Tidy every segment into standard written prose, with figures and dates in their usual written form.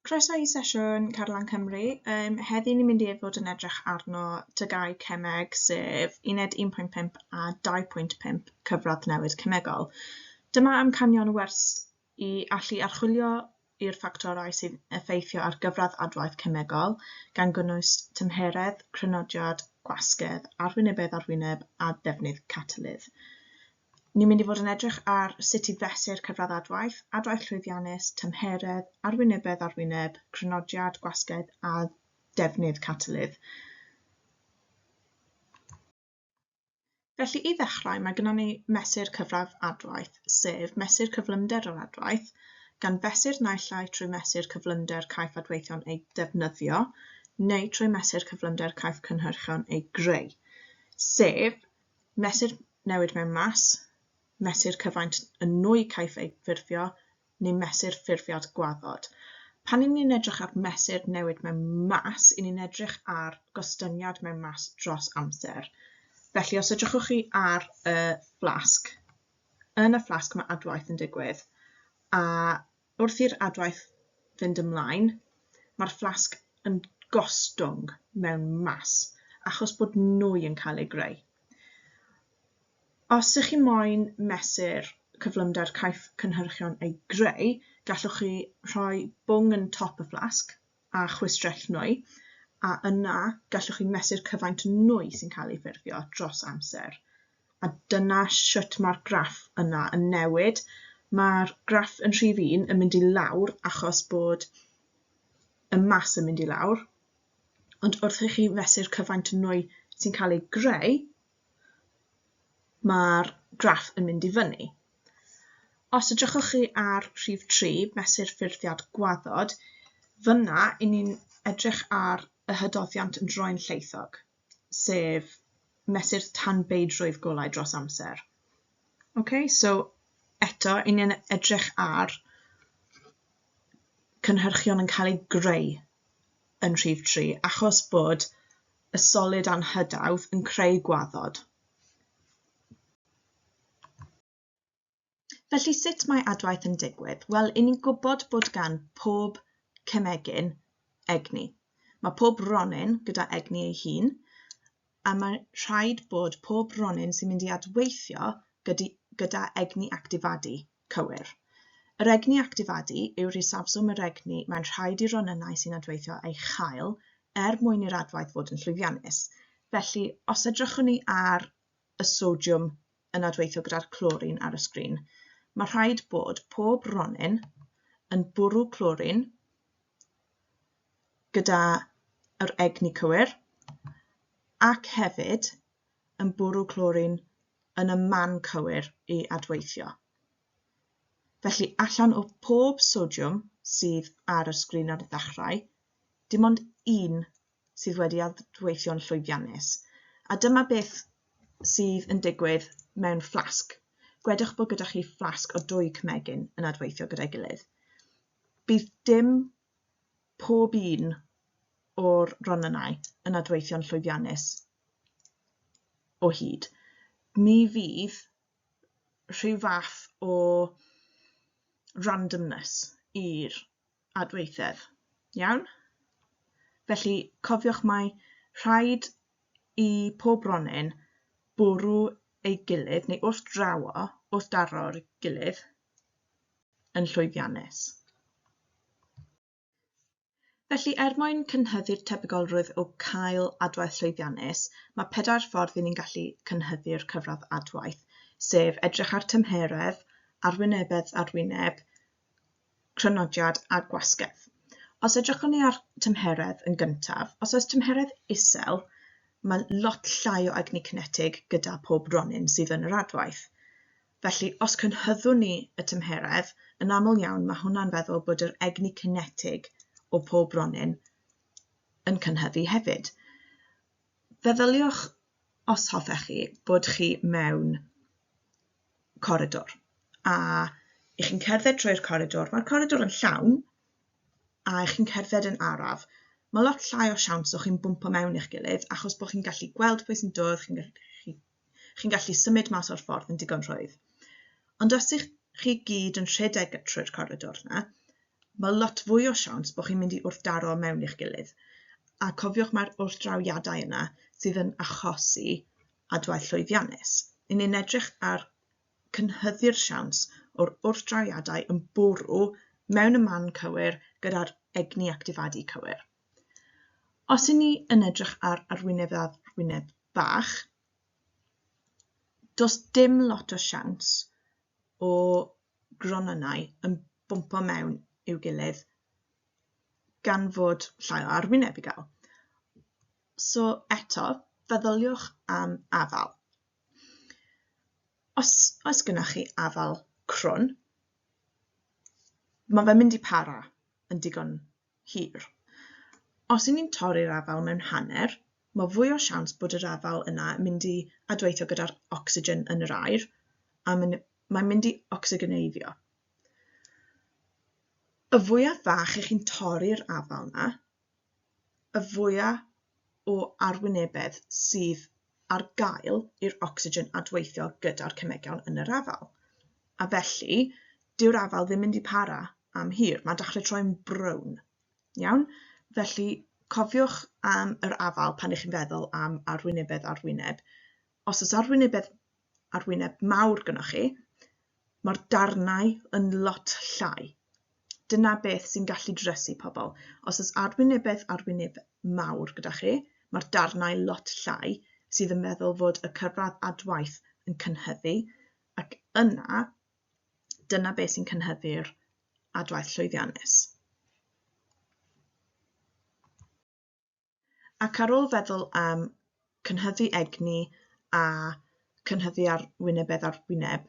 Croeso I sesiwn Carlan Cymru. Heddi ni'n mynd i fod yn edrych arno TGAU Cemeg, sef Uned 1.5 a 2.5 cyfradd newid Cemegol. Dyma amcanion wers I allu archwilio i'r ffactorau sydd effeithio ar gyfradd adwaith Cemegol, gan gynnwys tymheredd, crynodiad, gwasgedd, arwynebedd arwyneb a defnydd catalydd. Ni'n mynd i fod yn edrych ar sut I fesur cyfradd adwaith llwyddiannus, tymheredd, arwynebedd arwyneb, crynodiad, gwasgedd a defnydd catalydd. Felly I ddechrau, mae gennym ni mesur cyfradd adwaith, sef mesur cyflymder yr adwaith, gan fesur naillai trwy mesur cyflymder caiff adweithion ei defnyddio, neu trwy mesur cyflymder caiff cynhyrchion ei greu, sef mesur newid mewn mas, mesur cyfaint y nwy caiff ei ffurfio, neu mesur ffurfiad gwaddod. Pan ni'n edrych ar mesur newid mewn mas, ni'n edrych ar gostyngiad mewn mas dros amser. Felly, os edrychwch chi ar y fflasg, yn y fflasg mae adwaith yn digwydd, a wrth i'r adwaith fynd ymlaen, mae'r fflasg yn gostwng mewn mas, achos bod nwy yn cael ei greu. Os ydych chi moyn mesur cyflymder caiff cynhyrchion ei greu, gallwch chi rhoi bwng yn top y fflasg a chwistrell nwy, a yna gallwch chi mesur cyfaint nwy sy'n cael ei ffurfio dros amser. A dyna sut mae'r graff yna yn newid. Mae'r graff yn rhif 1 yn mynd I lawr achos bod y mas yn mynd I lawr, ond wrth I chi fesur cyfaint nwy sy'n cael ei greu, mae'r graff yn mynd I fyny. Os edrychwch chi ar rhif 3, mesur ffurfiad gwaddod, fyna ni'n edrych ar y hydoddiant yn droi'n lleithog, sef mesur tanbeidrwydd golau dros amser. So eto, ni'n edrych ar cynhyrchion yn cael ei greu yn rhif 3, achos bod y solid anhydawdd yn creu gwaddod. Felly, sut mae adwaith yn digwydd? Wel, ni'n gwybod bod gan pob cemegyn egni. Mae pob ronyn gyda egni ei hun, a mae rhaid bod pob ronyn sy'n mynd I adweithio gyda egni actifadu cywir. Yr egni actifadu yw'r isafswm yr egni mae'n rhaid I ronynnau sy'n adweithio ei chael mwyn i'r adwaith fod yn llwyddiannus. Felly, os edrychwn ni ar y sodiwm yn adweithio gyda'r clorin ar y sgrin, mae rhaid bod pob ronyn yn bwrw clorin gyda yr egni cywir ac hefyd yn bwrw clorin yn y man cywir I adweithio. Felly, allan o pob sodiwm sydd ar y sgrin ar y ddechrau, dim ond un sydd wedi adweithio'n llwyddiannus. A dyma beth sydd yn digwydd mewn fflasg. Gwedwch bod gyda chi fflasg o 2 cemegyn yn adweithio gyda'i gilydd. Bydd dim pob un o'r ronynnau yn adweithio'n llwyddiannus o hyd. Mi fydd rhyw fath o randomness i'r adweithedd. Iawn? Felly, cofiwch mai rhaid I pob ronyn bwrw ei gilydd, neu wrth daro'r gilydd yn llwyddiannus. Felly, mwyn cynhyddu'r tebygolrwydd o cael adwaith llwyddiannus, mae 4 ffordd ni'n gallu cynhyddu'r cyfradd adwaith, sef edrych ar tymheredd, arwynebedd arwyneb, crynodiad a gwasgedd. Os edrychwn ni ar tymheredd yn gyntaf, os oes tymheredd isel, mae lot llai o egni cinetig gyda pob ronyn sydd yn yr adwaith. Felly, os cynhyddwn ni y tymheredd, yn aml iawn mae hwnna'n feddwl bod yr egni cinetig o pob ronyn yn cynhyddu hefyd. Feddyliwch os hoffech chi bod chi mewn coridor a I chi'n cerdded trwy'r coridor. Mae'r coridor yn llawn a chi'n cerdded yn araf. Mae lot llai o siawns o chi'n bwmpo mewn i'ch gilydd achos bod chi'n gallu gweld pwy sy'n dod, chi'n gallu symud mas o'r ffordd yn digon rhwydd. Ond os ych chi gyd yn rhedeg trwy'r coridor yna, mae lot fwy o siawns bod chi'n mynd i wrthdaro mewn i'ch gilydd. A cofiwch mae'r wrthdrawiadau yna sydd yn achosi adwaith llwyddiannus. I ni'n edrych ar cynhyddu'r siawns o'r wrthdrawiadau yn bwrw mewn y man cywir gyda'r egni actifadu cywir. Os i ni yn edrych ar arwyneb arwyneb bach, does dim lot o siawns o gronynau yn bwmpo mewn i'w gilydd gan fod llai o arwyneb i gael. So eto, feddyliwch am afal. Os gynnach chi afal crwn, mae fe'n mynd i para yn digon hir. Os ni'n torri'r afal mewn hanner, mae fwy o siawns bod yr afal yna yn mynd i adweithio gyda'r ocsigen yn yr aer, a mae'n mynd i ocsigeneiddio. Y fwyaf fach i chi'n torri'r afal yna, y fwyaf o arwynebedd sydd ar gael i'r ocsigen adweithio gyda'r cemegion yn yr afal. A felly, dyw'r afal ddim mynd i para am hir, mae'n dechrau troi'n brown. Iawn? Felly, cofiwch am yr afal pan ych chi'n feddwl am arwynebedd arwyneb. Os oes arwynebedd arwyneb mawr gynnwch chi, mae'r darnau yn lot llai. Dyna beth sy'n gallu drysu pobl. Os oes arwynebedd arwyneb mawr gyda chi, mae'r darnau lot llai sydd yn meddwl fod y cyfradd adwaith yn cynhyddu, ac dyna beth sy'n cynhyddu'r adwaith llwyddiannus. Ac ar ôl feddwl am cynhyddu egni a cynhyddu arwynebedd arwyneb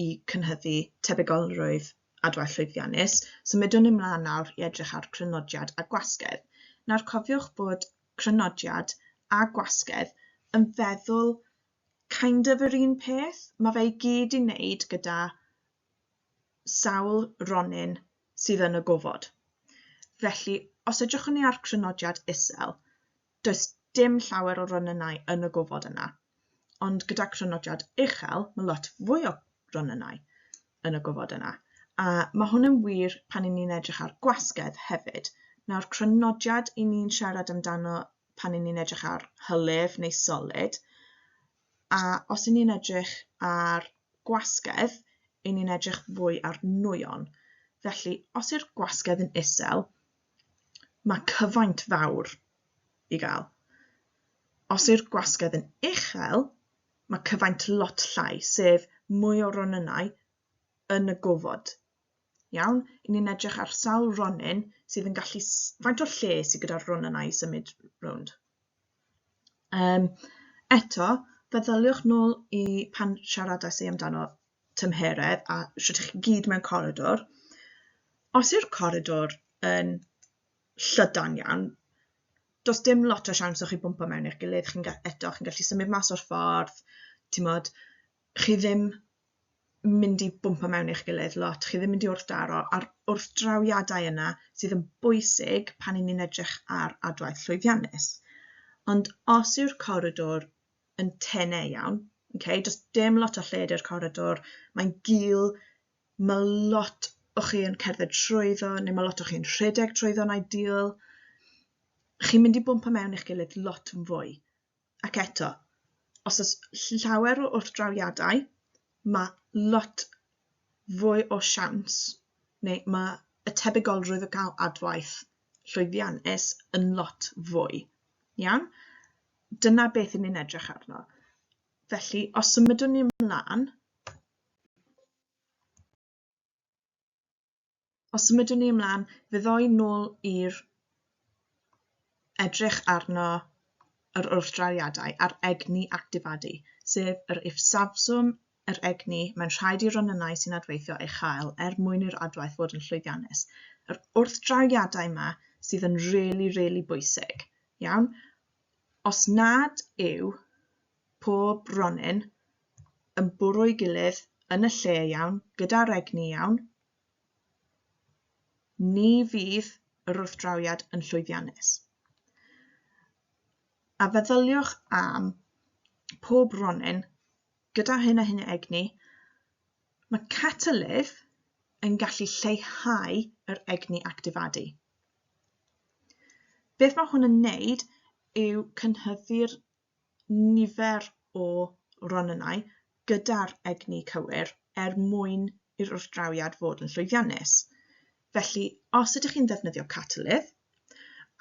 i cynhyddu tebygolrwydd adwaith llwyddiannus, symudwn ymlaen nawr i edrych ar crynodiad a gwasgedd. Nawr cofiwch bod crynodiad a gwasgedd yn feddwl kind of yr un peth. Mae fe i gyd i wneud gyda sawl ronyn sydd yn y gofod. Felly, os edrychwn ni ar crynodiad isel, does dim llawer o ronynnau yn y gofod yna, ond gyda crynodiad uchel, mae lot fwy o ronynnau yn y gofod yna. A mae hwn yn wir pan ni'n edrych ar gwasgedd hefyd. Nawr, crynodiad i ni'n siarad amdano pan ni'n edrych ar hylif neu solid, a os ni'n edrych ar gwasgedd, i ni'n edrych fwy ar nwyon. Felly, os yw'r gwasgedd yn isel, mae cyfaint fawr i gael. Os yw'r gwasgedd yn uchel, mae cyfaint lot llai, sef mwy o ronynnau yn y gofod. Iawn, ni'n edrych ar sawl ronyn sydd yn gallu, faint o lle sydd gyda'r ronynnau i symud rownd. Eto, feddyliwch nôl i pan siaradais i amdano tymheredd a rydych chi gyd mewn coridor. Os yw'r coridor yn llydan iawn, does dim lot o siawns o chi bwmpo mewn i'ch gilydd, chi'n gallu symud mas o'r ffordd, chi ddim mynd i bwmpo mewn i'ch gilydd lot, chi ddim mynd i wrthdaro, a'r wrthdrawiadau yna sydd yn bwysig pan ni'n edrych ar adwaith llwyddiannus. Ond os yw'r coridor yn tenau iawn, does dim lot o lled i'r coridor, mae'n gul, mae lot o chi yn cerdded trwyddo, neu mae lot o chi'n rhedeg trwyddo'n ideal, chi'n mynd i bwmpo mewn i'ch gilydd lot yn fwy. Ac eto, os oes llawer o wrthdrawiadau, mae lot fwy o siawns, neu mae y tebygolrwydd o gael adwaith llwyddiannus yn lot fwy. Iawn? Dyna beth ni'n edrych arno. Felly, os symudwn ni ymlaen, fe ddoi nôl i'r edrych arno yr wrthdrawiadau a'r egni actifadu, sef yr ifsafswm yr egni mewn rhaid i'r ronynnau sy'n adweithio eich chael mwyn i'r adwaith fod yn llwyddiannus. Yr wrthdrawiadau yma sydd yn really bwysig. Iawn? Os nad yw pob ronyn yn bwrw ei gilydd yn y lle iawn, gyda'r egni iawn, ni fydd yr wrthdrawiad yn llwyddiannus. A feddyliwch am pob ronyn gyda hyn a hyn egni, mae catalydd yn gallu lleihau yr egni actifadu. Beth mae hwn yn wneud yw cynhyddu'r nifer o ronnynau gyda'r egni cywir mwyn i'r wrthdrawiad fod yn llwyddiannus. Felly, os ydych chi'n defnyddio catalydd,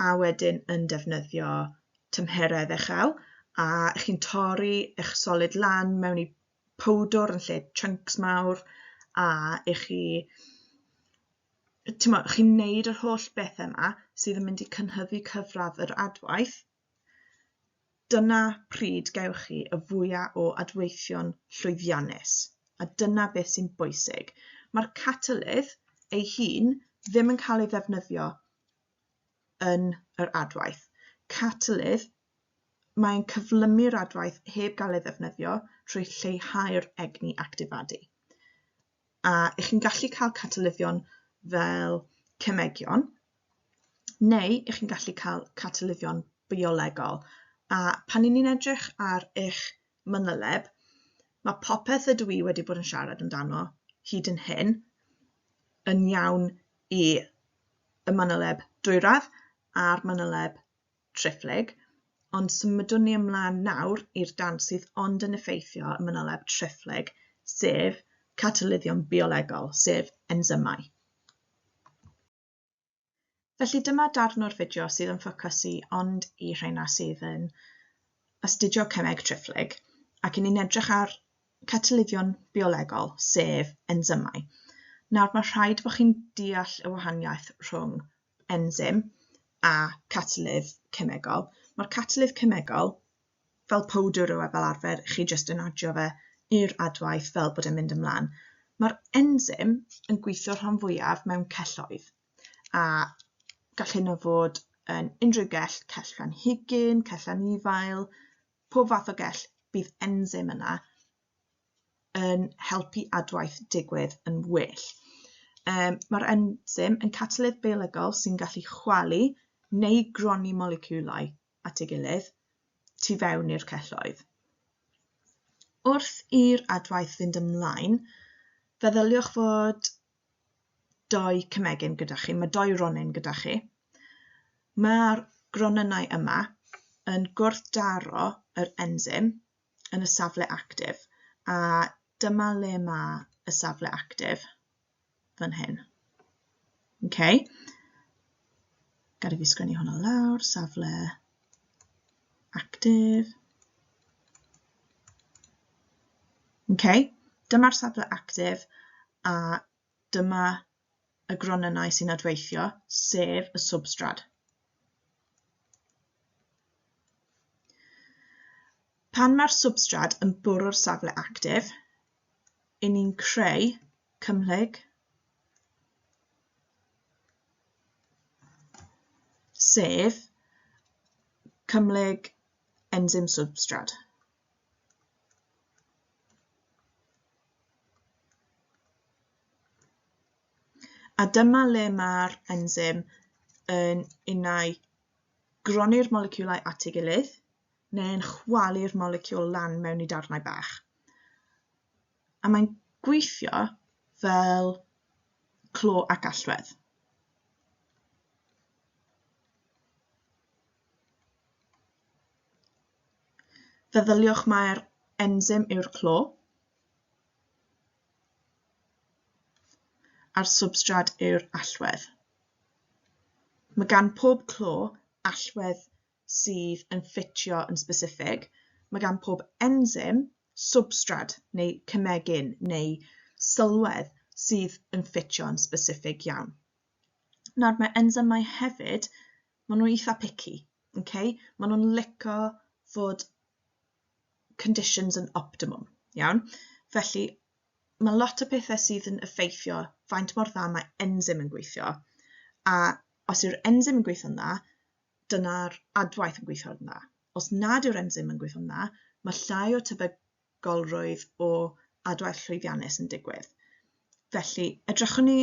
a wedyn yn defnyddio tymheredd uchel, a chi'n torri eich solid lan mewn i powdwr yn lle chunks mawr, a chi'n gwneud yr holl beth yma sydd yn mynd i cynhyddu cyfradd yr adwaith, dyna pryd gewch chi y fwyaf o adweithion llwyddiannus. A dyna beth sy'n bwysig. Mae'r catalydd ei hun ddim yn cael ei ddefnyddio yn yr adwaith. Catalydd, mae'n cyflymu'r adwaith heb gael ei ddefnyddio trwy lleihau'r egni actifadu. A chi'n gallu cael catalyddion fel cemegion, neu chi'n gallu cael catalyddion biolegol. A pan ni'n edrych ar eich manyleb, mae popeth ydw i wedi bod yn siarad amdano hyd yn hyn yn iawn i y manyleb dwyradd a'r manyleb triphlyg, ond symudwn ni ymlaen nawr i'r darn sydd ond yn effeithio y manyleb triphlyg, sef catalyddion biolegol, sef ensymau. Felly dyma darn o'r fideo sydd yn ffocysu ond i rheina sydd yn astudio cemeg triphlyg, ac ni'n edrych ar catalyddion biolegol, sef ensymau. Nawr, mae rhaid bod chi'n deall y wahaniaeth rhwng ensym a catalydd cemegol. Mae'r catalydd cemegol, fel powdwr yw fel arfer, chi jyst yn adio fe i'r adwaith fel bod e'n mynd ymlaen. Mae'r ensym yn gweithio rhan fwyaf mewn celloedd, a gall hyn fod yn unrhyw gell planhigyn, cell anifail, pob fath o gell, bydd ensym yna yn helpu adwaith digwydd yn well. Mae'r ensym yn catalydd biolegol sy'n gallu chwalu neu gronni moleciwlau at ei gilydd tu fewn i'r celloedd. Wrth i'r adwaith fynd ymlaen, feddyliwch fod dou cemegyn gyda chi, mae dou ronyn gyda chi. Mae'r gronynau yma yn gwrthdaro yr ensym yn y safle actif, a dyma le mae y safle actif fan hyn. Okay. Gada fi sgwennu hwnna lawr, safle actif. Okay. Dyma'r safle actif, a dyma y gronynau sy'n adweithio, sef y substrad. Pan mae'r substrad yn bwrw'r safle actif, ni'n creu cymhlyg, sef cymhlyg ensym substrad. A dyma le mae'r ensym yn unau gronni'r moleciwlau at ei gilydd, neu'n chwalu'r moleciwl lan mewn i darnau bach. A mae'n gweithio fel clo ac allwedd. Feddyliwch mae'r ensym yw'r clo, a'r substrad yw'r allwedd. Mae gan pob clo allwedd sydd yn ffitio yn specifig. Mae gan pob ensym substrad neu cemegyn neu sylwedd sydd yn ffitio yn specifig iawn. Nawr, mae ensymau hefyd, maen nhw'n eitha picky. Okay? Maen nhw'n licio fod conditions yn optimum. Iawn? Felly, mae lot o pethau sydd yn effeithio faint mor dda mae ensym yn gweithio. A os yw'r ensym yn gweithio'n dda, dyna'r adwaith yn gweithio'n dda. Os nad yw'r ensym yn gweithio'n dda, mae llai o tebygolrwydd o adwaith llwyddiannus yn digwydd. Felly, edrychwn ni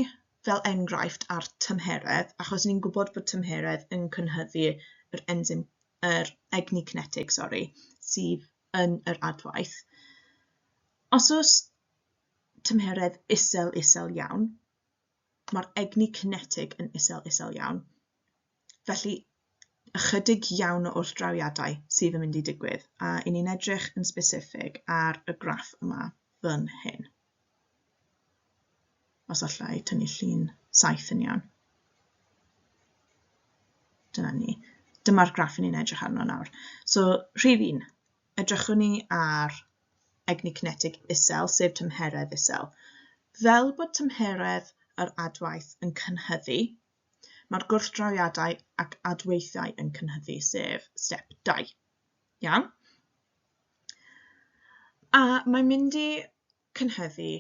fel enghraifft ar tymheredd, achos ni'n gwybod bod tymheredd yn cynhyddu yr egni cinetig, sydd yn yr adwaith. Os oes tymheredd isel iawn, mae'r egni cinetig yn isel iawn. Felly, ychydig iawn o wrthdrawiadau sydd yn mynd i digwydd, a i ni'n edrych yn specific ar y graff yma fan hyn. Os allai tynnu llun saith yn iawn. Dyna ni. Dyma'r graff ni'n edrych arno nawr. So, rhif 1, edrychwn ni ar egni cinetig isel, sef tymheredd isel. Fel bod tymheredd yr adwaith yn cynhyddu, mae'r gwrthdrawiadau ac adweithiau yn cynhyddu, sef step 2. Iawn? A mae'n mynd i cynhyddu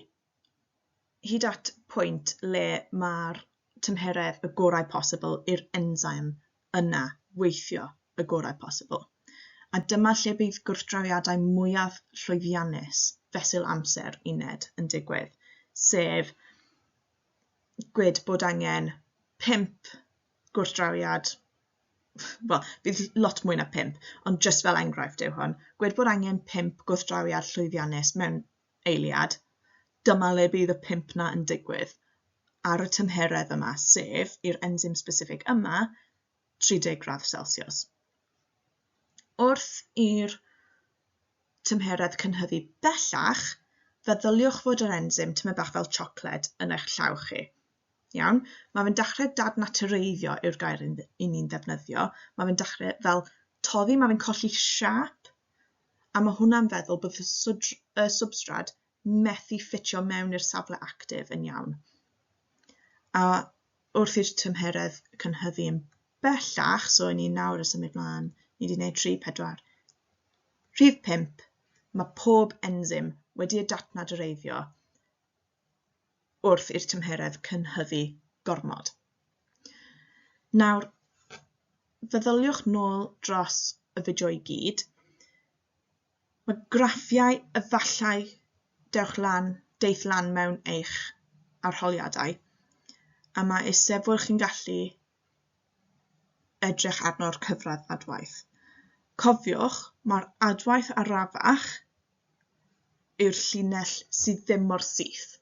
hyd at pwynt le mae'r tymheredd y gorau posibl i'r enzyme yna weithio y gorau posibl. A dyma lle bydd gwrthdrawiadau mwyaf llwyddiannus fesul amser uned yn digwydd, sef gwed bod angen 5 gwrthdrawiad, wel, bydd lot mwy na 5, ond just fel enghraifft yw hwn, gwed bod angen 5 gwrthdrawiad llwyddiannus mewn eiliad, dyma le bydd y 5 na yn digwydd ar y tymheredd yma, sef i'r enzym specific yma, 30 gradd Celsius. Wrth i'r tymheredd cynhyddu bellach, feddyliwch fod yr enzym tymed bach fel siocled yn eich llaw chi. Iawn? Mae fe'n dechrau dadnatureiddio yw'r gair i ni'n ddefnyddio. Mae fe'n dechrau fel toddi, mae fe'n colli siap, a mae hwnna'n feddwl bod y substrad methu ffitio mewn i'r safle actif yn iawn. A wrth i'r tymheredd cynhyddu yn bellach, so ni nawr y symud mlaen, ni wedi gwneud 3, 4. Rhif 5, mae pob enzym wedi datnatureiddio wrth i'r tymheredd cynhyddu gormod. Nawr, feddyliwch nôl dros y fideo i gyd. Mae graffiau efallai deith lan mewn eich arholiadau, a mae eisebwyr chi'n gallu edrych arno'r cyfradd adwaith. Cofiwch, mae'r adwaith arafach yw'r llinell sydd ddim mor syth.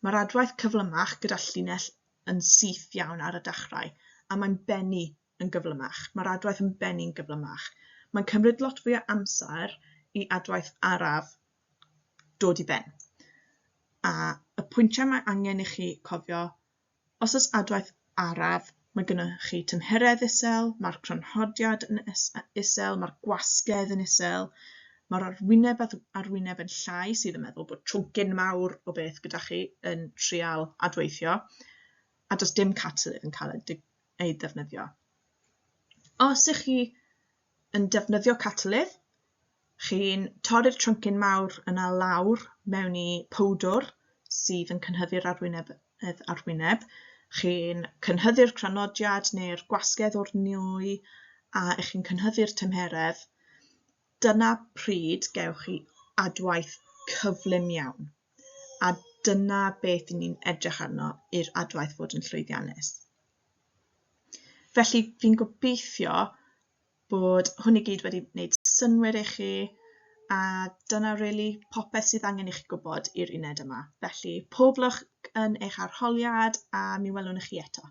Mae'r adwaith cyflymach gyda llinell yn syth iawn ar y dechrau, a mae'n benni yn gyflymach. Mae'r adwaith yn benni'n gyflymach. Mae'n cymryd lot fwy o amser i adwaith araf dod i ben. A y pwyntiau mae angen i chi cofio, os oes adwaith araf, mae gennych chi tymheredd isel, mae'r cronhodiad yn isel, mae'r gwasgedd yn isel, mae'r arwyneb yn llai sydd yn meddwl bod trwncyn mawr o beth gyda chi yn trial adweithio, a does dim catalydd yn cael ei ddefnyddio. Os ych chi yn defnyddio catalydd, chi'n torri'r trwncyn mawr yna lawr mewn i powdwr sydd yn cynhyddu'r arwyneb, chi'n cynhyddu'r cronodiad neu'r gwasgedd o'r nwy a ych chi'n cynhyddu'r tymheredd, dyna pryd gewch chi adwaith cyflym iawn. A dyna beth ni'n edrych arno i'r adwaith fod yn llwyddiannus. Felly fi'n gobeithio bod hwn i gyd wedi gwneud synwyr i chi, a dyna rili popeth sydd angen i chi gwybod i'r uned yma. Felly, pob lwc yn eich arholiad a mi welwn i chi eto.